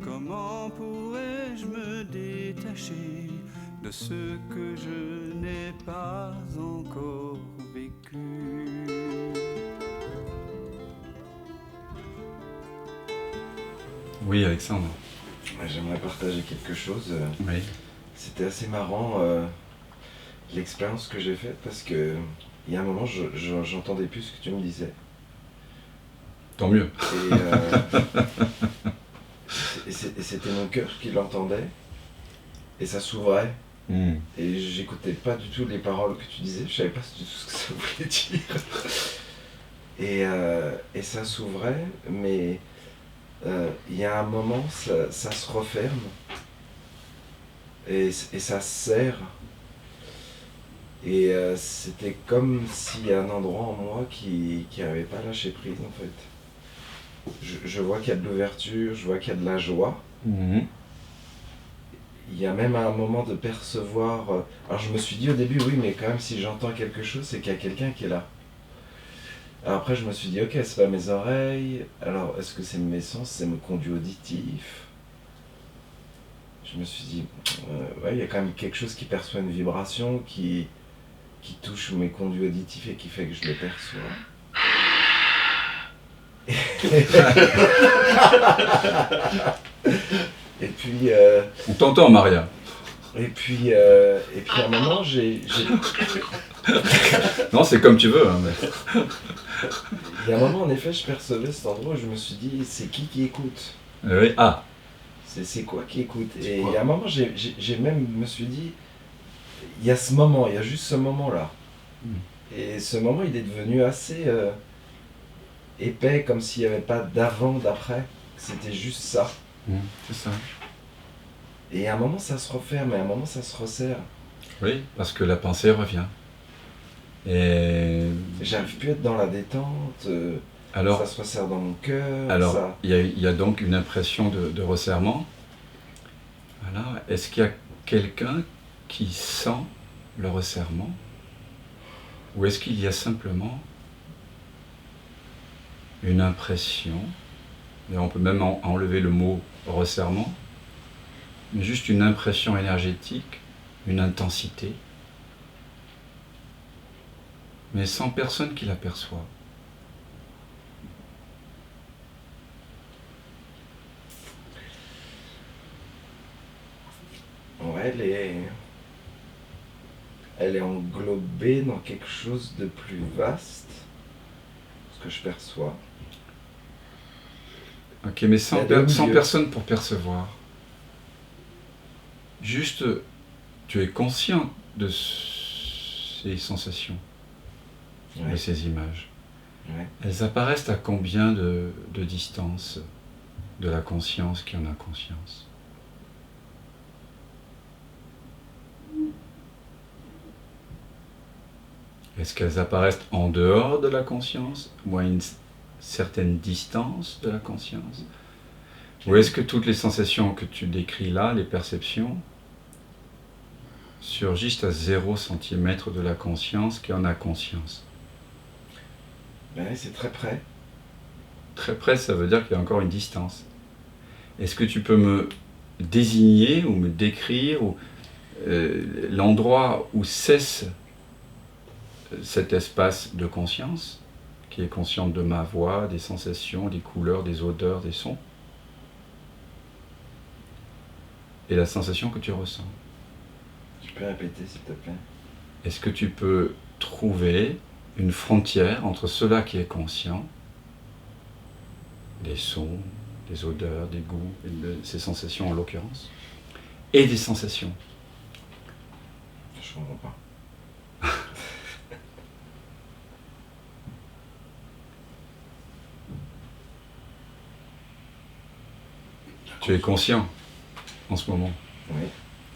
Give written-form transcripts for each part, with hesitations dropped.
Comment pourrais-je me détacher de ce que je n'ai pas encore vécu? Oui, Alexandre. J'aimerais partager quelque chose. Oui. C'était assez marrant l'expérience que j'ai faite parce que il y a un moment j'entendais plus ce que tu me disais. Tant mieux. Et c'était mon cœur qui l'entendait et ça s'ouvrait. Et j'écoutais pas du tout les paroles que tu disais, je savais pas du tout ce que ça voulait dire. Et ça s'ouvrait, mais il y a un moment, ça se referme et ça se serre. Et c'était comme s'il y a un endroit en moi qui n'avait pas lâché prise en fait. Je vois qu'il y a de l'ouverture, je vois qu'il y a de la joie. Il y a même un moment de percevoir. Alors je me suis dit au début, oui, mais quand même, si j'entends quelque chose, c'est qu'il y a quelqu'un qui est là. Alors après, je me suis dit, ok, c'est pas mes oreilles. Alors est-ce que c'est mes sens, c'est mon conduit auditif? Je me suis dit, ouais, il y a quand même quelque chose qui perçoit une vibration qui touche mes conduits auditifs et qui fait que je le perçois. Et puis. On t'entend, Maria. Et puis à un moment, j'ai. Non, c'est comme tu veux. Hein, mais... Il y a un moment, en effet, je percevais cet endroit où je me suis dit, c'est qui écoute? Oui, ah. C'est quoi qui écoute? Et il y a un moment, j'ai même me suis dit, il y a ce moment, il y a juste ce moment-là. Et ce moment, il est devenu assez épais, comme s'il n'y avait pas d'avant, d'après. C'était juste ça. C'est ça. Et à un moment, ça se referme, et à un moment, ça se resserre. Oui, parce que la pensée revient. Et j'arrive plus à être dans la détente. Alors, ça se resserre dans mon cœur. Alors, il y a donc une impression de resserrement. Voilà. Est-ce qu'il y a quelqu'un qui sent le resserrement? Ou est-ce qu'il y a simplement une impression, et on peut même enlever le mot resserrement, mais juste une impression énergétique, une intensité, mais sans personne qui l'aperçoit. Ouais, elle est englobée dans quelque chose de plus vaste, ce que je perçois. Ok, mais sans personne pour percevoir. Juste, tu es conscient de ces sensations, de ces images. Ouais. Elles apparaissent à combien de distance de la conscience qui en a conscience? Est-ce qu'elles apparaissent en dehors de la conscience ou à une certaine distance de la conscience? Ou est-ce que toutes les sensations que tu décris là, les perceptions, surgissent à 0 centimètre de la conscience qui en a conscience? Ben, c'est très près. Très près, ça veut dire qu'il y a encore une distance. Est-ce que tu peux me désigner ou me décrire l'endroit où cesse cet espace de conscience, qui est consciente de ma voix, des sensations, des couleurs, des odeurs, des sons, et la sensation que tu ressens? Tu peux répéter, s'il te plaît? Est-ce que tu peux trouver une frontière entre cela qui est conscient, des sons, des odeurs, des goûts, et de ces sensations en l'occurrence, et des sensations? Je comprends pas. Tu es conscient en ce moment? Oui.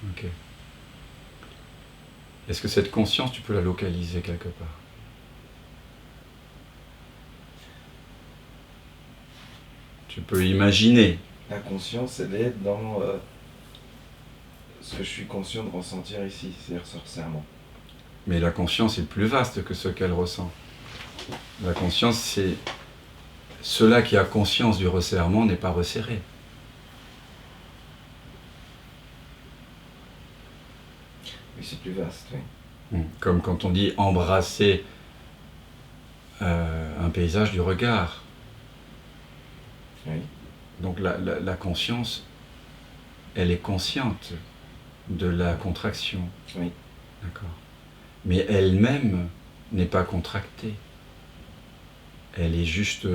Ok. Est-ce que cette conscience, tu peux la localiser quelque part? Tu peux imaginer. La conscience, elle est dans ce que je suis conscient de ressentir ici, c'est-à-dire ce resserrement. Mais la conscience est plus vaste que ce qu'elle ressent. La conscience, c'est... Cela qui a conscience du resserrement n'est pas resserré. Oui, c'est plus vaste, oui. Comme quand on dit embrasser un paysage du regard. Oui. Donc la conscience, elle est consciente de la contraction. Oui. D'accord. Mais elle-même n'est pas contractée. Elle est juste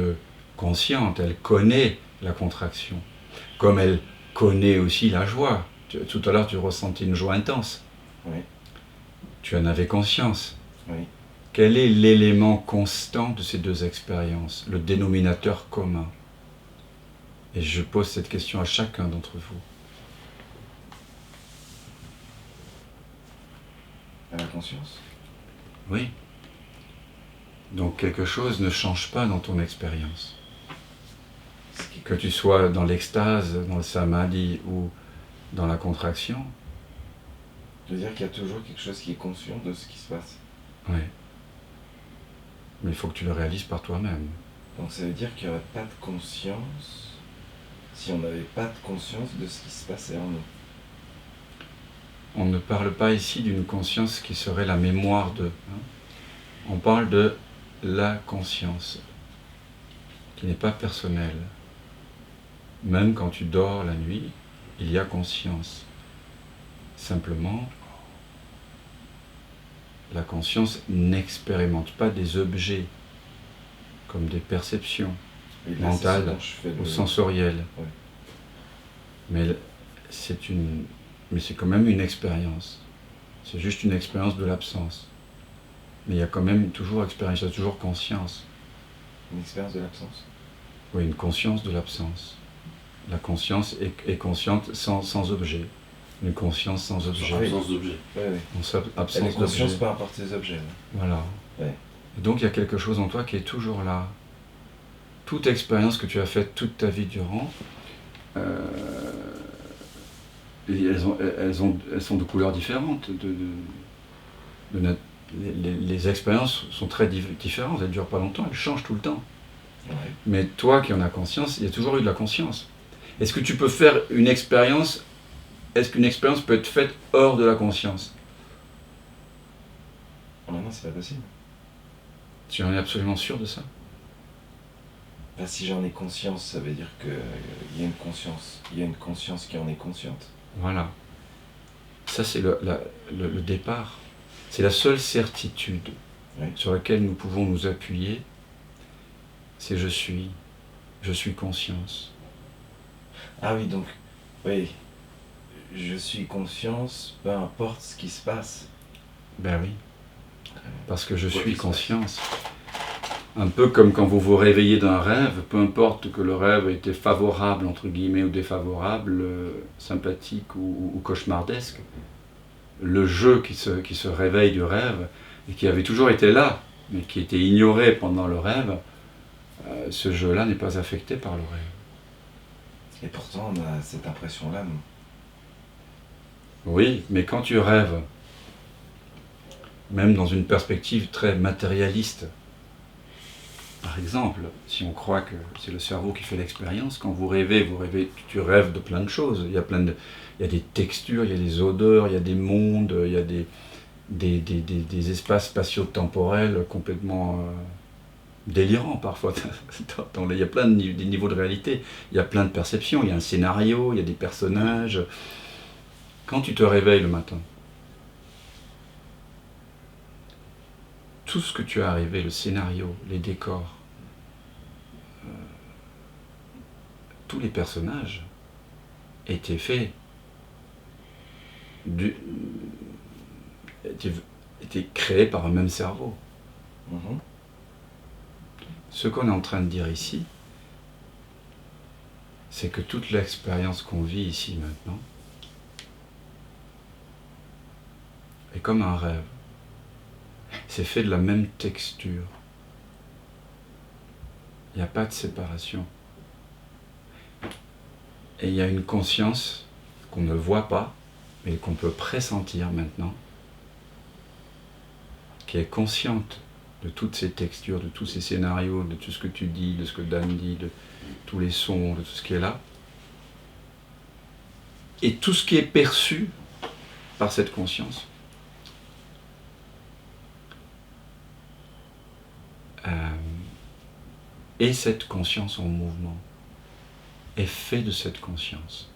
consciente, elle connaît la contraction. Comme elle connaît aussi la joie. Tout à l'heure, tu ressentais une joie intense. Oui. Tu en avais conscience. Oui. Quel est l'élément constant de ces deux expériences, le dénominateur commun? Et je pose cette question à chacun d'entre vous. À la conscience. Oui. Donc quelque chose ne change pas dans ton expérience. Que tu sois dans l'extase, dans le samadhi ou dans la contraction. Je veux dire qu'il y a toujours quelque chose qui est conscient de ce qui se passe. Oui. Mais il faut que tu le réalises par toi-même. Donc ça veut dire qu'il n'y aurait pas de conscience si on n'avait pas de conscience de ce qui se passait en nous. On ne parle pas ici d'une conscience qui serait la mémoire de. On parle de la conscience, qui n'est pas personnelle. Même quand tu dors la nuit, il y a conscience. Simplement, la conscience n'expérimente pas des objets comme des perceptions mentales ou sensorielles. Ouais. Mais c'est quand même une expérience. C'est juste une expérience de l'absence. Mais il y a quand même toujours expérience, il y a toujours conscience. Une expérience de l'absence? Oui, une conscience de l'absence. La conscience est consciente sans objet. Une conscience sans objet. Absence d'objet. Oui, oui. Absence Elle est conscience, d'objet. peu importe les objets. Là. Voilà. Ouais. Et donc il y a quelque chose en toi qui est toujours là. Toute expérience que tu as faite toute ta vie durant, elles sont de couleurs différentes. Les expériences sont très différentes, elles ne durent pas longtemps, elles changent tout le temps. Ouais. Mais toi qui en as conscience, il y a toujours eu de la conscience. Est-ce que tu peux faire une expérience? Est-ce qu'une expérience peut être faite hors de la conscience? Oh, non, c'est pas possible. Tu en es absolument sûr de ça? Bah, si j'en ai conscience, ça veut dire qu'il y a une conscience. Il y a une conscience qui en est consciente. Voilà. Ça, c'est le départ. C'est la seule certitude sur laquelle nous pouvons nous appuyer. C'est je suis conscience. Ah oui, donc, oui, je suis conscience, peu importe ce qui se passe. Ben oui, parce que je suis conscience. Un peu comme quand vous vous réveillez d'un rêve, peu importe que le rêve était favorable, entre guillemets, ou défavorable, sympathique ou cauchemardesque, le jeu qui se réveille du rêve, et qui avait toujours été là, mais qui était ignoré pendant le rêve, ce jeu-là n'est pas affecté par le rêve. Et pourtant, on a cette impression-là, nous. Oui, mais quand tu rêves, même dans une perspective très matérialiste, par exemple, si on croit que c'est le cerveau qui fait l'expérience, quand vous rêvez, tu rêves de plein de choses. Il y a des textures, il y a des odeurs, il y a des mondes, il y a des espaces spatio-temporels complètement délirants parfois. Il y a plein des niveaux de réalité, il y a plein de perceptions, il y a un scénario, il y a des personnages. Quand tu te réveilles le matin, tout ce que tu as rêvé, le scénario, les décors, tous les personnages étaient faits, étaient créés par un même cerveau. Mm-hmm. Ce qu'on est en train de dire ici, c'est que toute l'expérience qu'on vit ici maintenant est comme un rêve. C'est fait de la même texture. Il n'y a pas de séparation. Et il y a une conscience qu'on ne voit pas, mais qu'on peut pressentir maintenant, qui est consciente de toutes ces textures, de tous ces scénarios, de tout ce que tu dis, de ce que Dan dit, de tous les sons, de tout ce qui est là. Et tout ce qui est perçu par cette conscience est cette conscience en mouvement, est fait de cette conscience.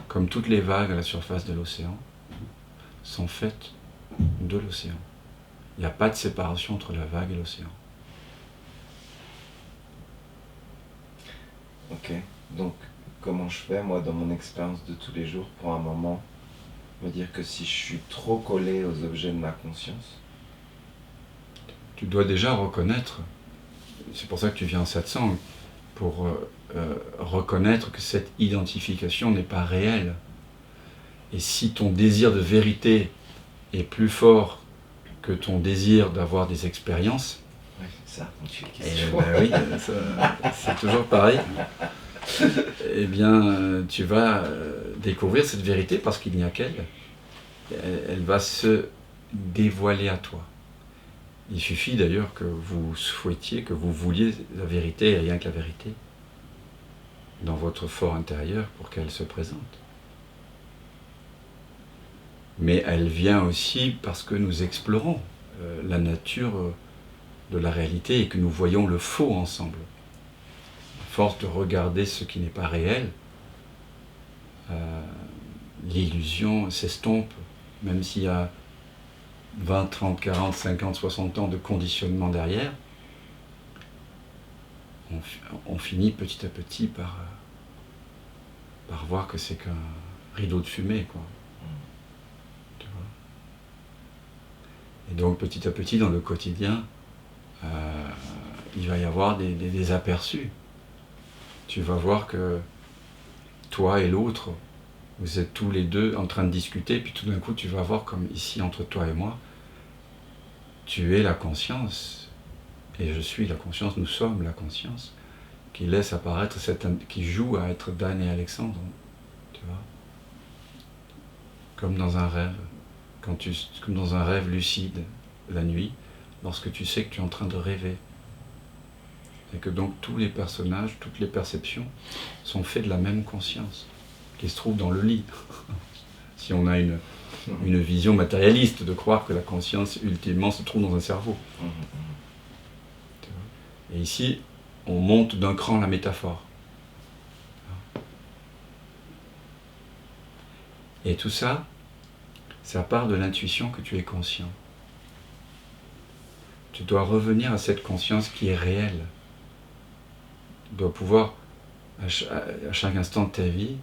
Comme toutes les vagues à la surface de l'océan sont faites de l'océan. Il n'y a pas de séparation entre la vague et l'océan. Ok, donc comment je fais moi dans mon expérience de tous les jours pour un moment me dire que si je suis trop collé aux objets de ma conscience? Tu dois déjà reconnaître, c'est pour ça que tu viens en satsang, pour reconnaître que cette identification n'est pas réelle. Et si ton désir de vérité est plus fort que ton désir d'avoir des expériences, Oui, c'est ça, donc tu oui, c'est toujours pareil, eh bien tu vas découvrir cette vérité parce qu'il n'y a qu'elle. Elle va se dévoiler à toi. Il suffit d'ailleurs que vous souhaitiez, que vous vouliez la vérité et rien que la vérité dans votre fort intérieur pour qu'elle se présente. Mais elle vient aussi parce que nous explorons la nature de la réalité et que nous voyons le faux ensemble. À force de regarder ce qui n'est pas réel, l'illusion s'estompe, même s'il y a 20, 30, 40, 50, 60 ans de conditionnement derrière, on finit petit à petit par voir que c'est qu'un rideau de fumée, quoi. Tu vois ? Et donc petit à petit dans le quotidien, il va y avoir des aperçus. Tu vas voir que toi et l'autre, vous êtes tous les deux en train de discuter, puis tout d'un coup tu vas voir comme ici entre toi et moi, tu es la conscience, et je suis la conscience, nous sommes la conscience, qui laisse apparaître, qui joue à être Dan et Alexandre, tu vois, comme dans un rêve, comme dans un rêve lucide, la nuit, lorsque tu sais que tu es en train de rêver, et que donc tous les personnages, toutes les perceptions sont faits de la même conscience, qui se trouve dans le lit. Si on a une vision matérialiste de croire que la conscience ultimement se trouve dans un cerveau. Et ici, on monte d'un cran la métaphore. Et tout ça, ça part de l'intuition que tu es conscient. Tu dois revenir à cette conscience qui est réelle. Tu dois pouvoir, à chaque instant de ta vie,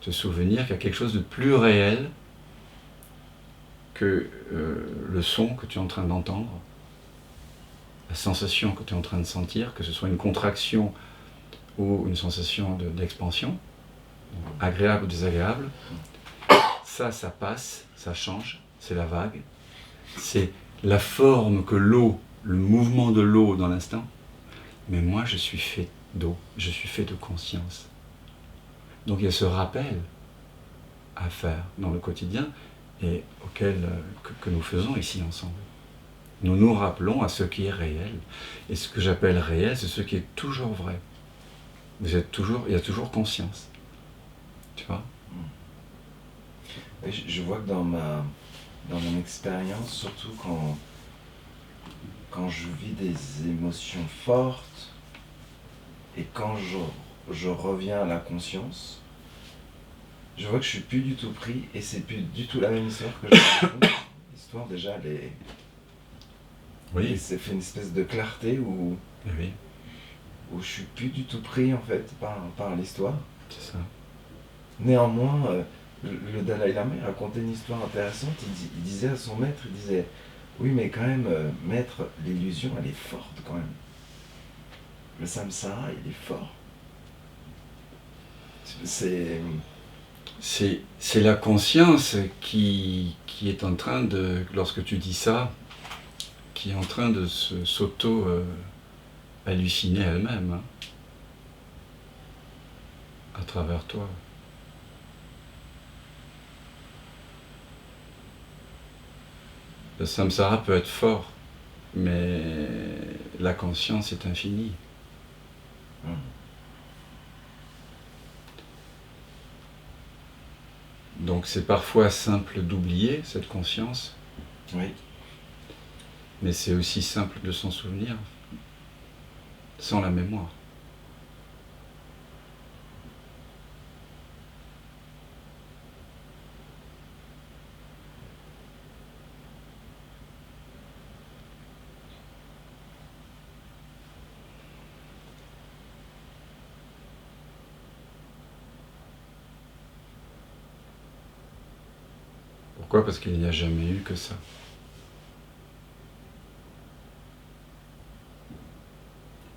te souvenir qu'il y a quelque chose de plus réel que le son que tu es en train d'entendre, la sensation que tu es en train de sentir, que ce soit une contraction ou une sensation d'expansion, agréable ou désagréable. Ça passe, ça change, c'est la vague, c'est la forme que l'eau, le mouvement de l'eau dans l'instant. Mais moi, je suis fait d'eau, je suis fait de conscience. Donc il y a ce rappel à faire dans le quotidien et que nous faisons ici ensemble. Nous nous rappelons à ce qui est réel. Et ce que j'appelle réel, c'est ce qui est toujours vrai. Il y a toujours conscience. Tu vois ? Je vois que dans mon expérience, surtout quand je vis des émotions fortes et quand je reviens à la conscience, je vois que je suis plus du tout pris et c'est plus du tout la même histoire que j'avais. L'histoire déjà, elle est... Oui. Et ça fait une espèce de clarté où je suis plus du tout pris en fait par l'histoire. C'est ça. Néanmoins, le Dalai Lama racontait une histoire intéressante. Il disait à son maître, il disait oui mais quand même maître, l'illusion elle est forte quand même. Le samsara il est fort. C'est la conscience qui est en train de, lorsque tu dis ça, qui est en train de s'auto-halluciner elle-même, hein, à travers toi. Le samsara peut être fort, mais la conscience est infinie. Donc c'est parfois simple d'oublier cette conscience. Oui. Mais c'est aussi simple de s'en souvenir. sans la mémoire. Pourquoi ? Parce qu'il n'y a jamais eu que ça.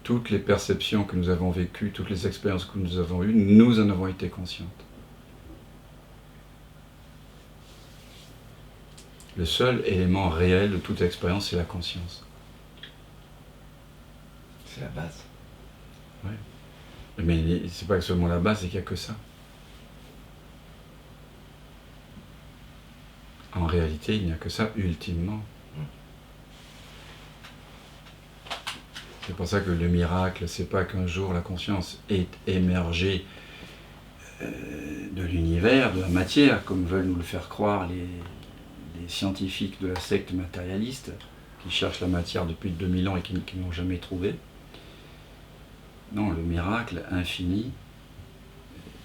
Toutes les perceptions que nous avons vécues, toutes les expériences que nous avons eues, nous en avons été conscientes. Le seul élément réel de toute expérience, c'est la conscience. C'est la base. Oui. Mais c'est pas seulement la base, c'est qu'il n'y a que ça. En réalité, il n'y a que ça, ultimement. C'est pour ça que le miracle, c'est pas qu'un jour la conscience est émergée de l'univers, de la matière, comme veulent nous le faire croire les scientifiques de la secte matérialiste, qui cherchent la matière depuis 2000 ans et qui n'ont jamais trouvé. Non, le miracle infini,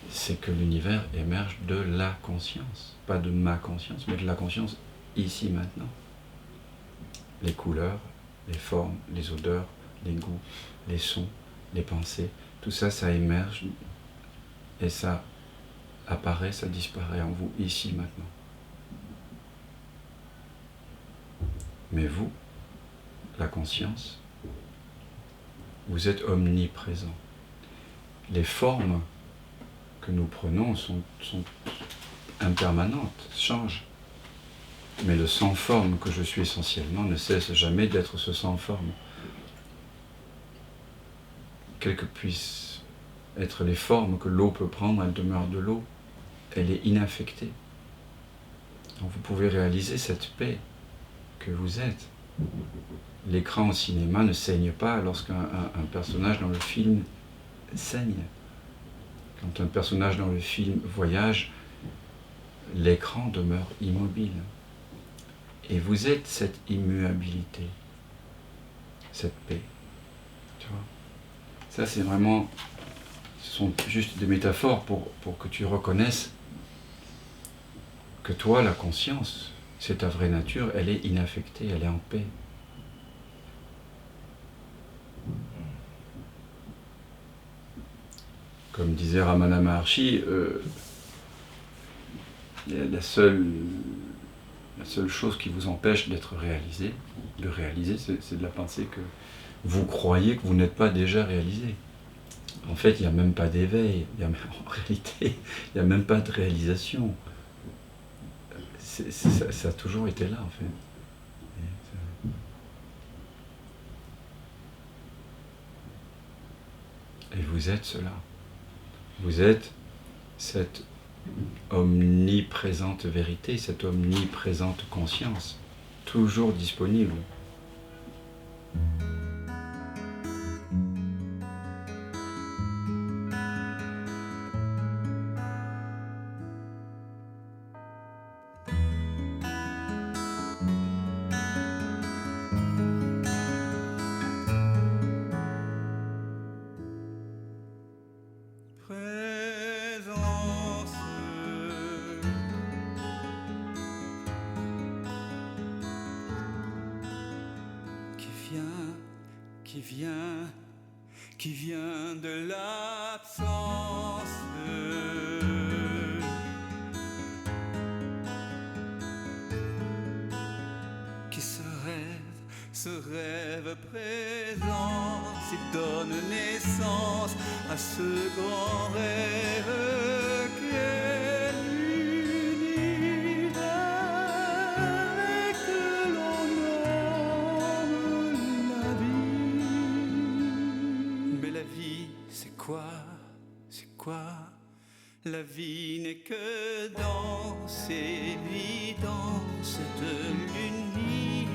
c'est que l'univers émerge de la conscience. Pas de ma conscience, mais de la conscience ici, maintenant. Les couleurs, les formes, les odeurs, les goûts, les sons, les pensées, tout ça, ça émerge et ça apparaît, ça disparaît en vous, ici, maintenant. Mais vous, la conscience, vous êtes omniprésent. Les formes que nous prenons sont impermanentes, changent. Mais le sans forme que je suis essentiellement ne cesse jamais d'être ce sans forme. Quelles que puissent être les formes que l'eau peut prendre, elle demeure de l'eau. Elle est inaffectée. Donc vous pouvez réaliser cette paix que vous êtes. L'écran au cinéma ne saigne pas lorsqu'un personnage dans le film saigne. Quand un personnage dans le film voyage, l'écran demeure immobile. Et vous êtes cette immuabilité, cette paix. Tu vois ? Ça, c'est vraiment... Ce sont juste des métaphores pour que tu reconnaisses que toi, la conscience, c'est ta vraie nature, elle est inaffectée, elle est en paix. Comme disait Ramana Maharshi, la seule chose qui vous empêche d'être réalisé, de réaliser, c'est de la pensée que vous croyez que vous n'êtes pas déjà réalisé. En fait, il n'y a même pas d'éveil, en réalité, il n'y a même pas de réalisation. Ça a toujours été là, en fait. Et vous êtes cela. Vous êtes cette omniprésente vérité, cette omniprésente conscience, toujours disponible. Qui vient de l'absence, qui se rêve présent, s'il donne naissance à ce grand rêve qu'est l'univers et que l'on nomme la vie. Mais la vie, c'est quoi? C'est quoi? La vie n'est que danse, évidence de l'unique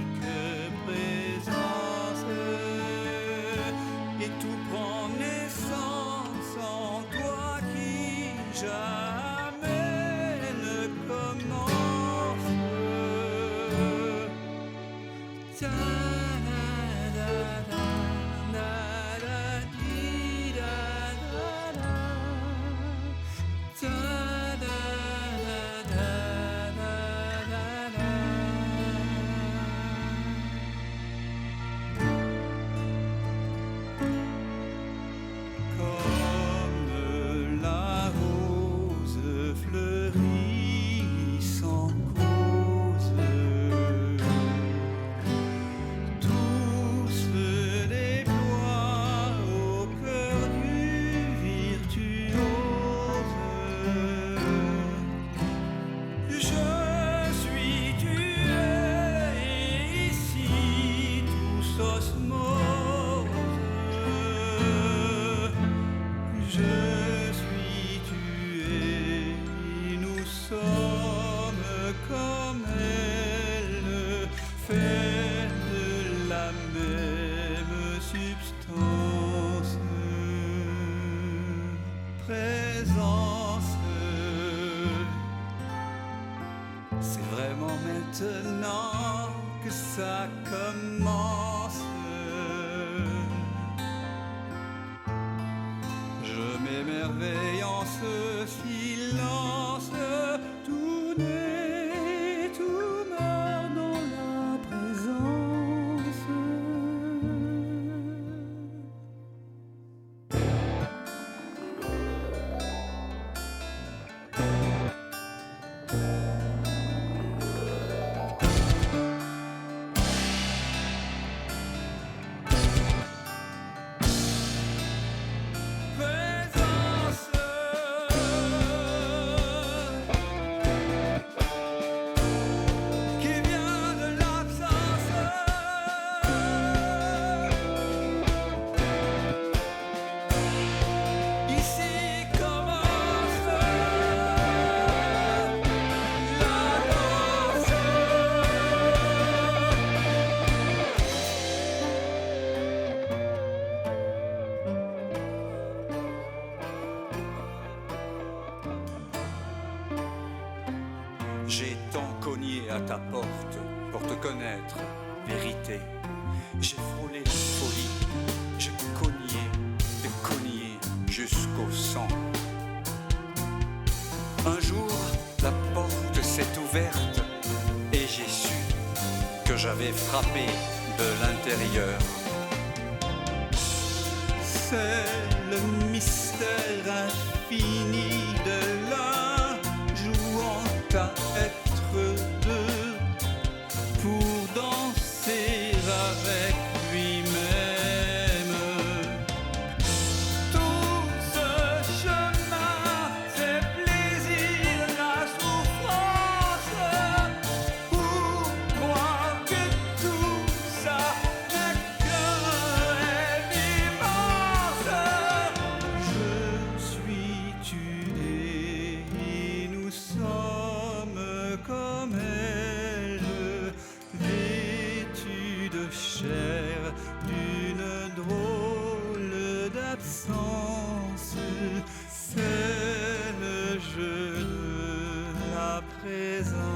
présence. Et tout prend naissance en toi qui jamais ne commence. Ta-da-da-da-da-da. maintenant que ça commence. Je m'émerveille en ce silence, tout naît, tout meurt dans la présence. J'ai tant cogné à ta porte pour te connaître, vérité. J'ai frôlé folie, j'ai cogné jusqu'au sang. Un jour, la porte s'est ouverte et j'ai su que j'avais frappé de l'intérieur. C'est le mystère infini de l'un jouant à être deux pour danser avec lui-même. Tout ce chemin, c'est plaisir, la souffrance. Pour moi que tout ça n'est qu'un rêve immense. Je suis tué et nous sommes comme elle, vêtus de chair d'une drôle d'absence. C'est le jeu de la présence.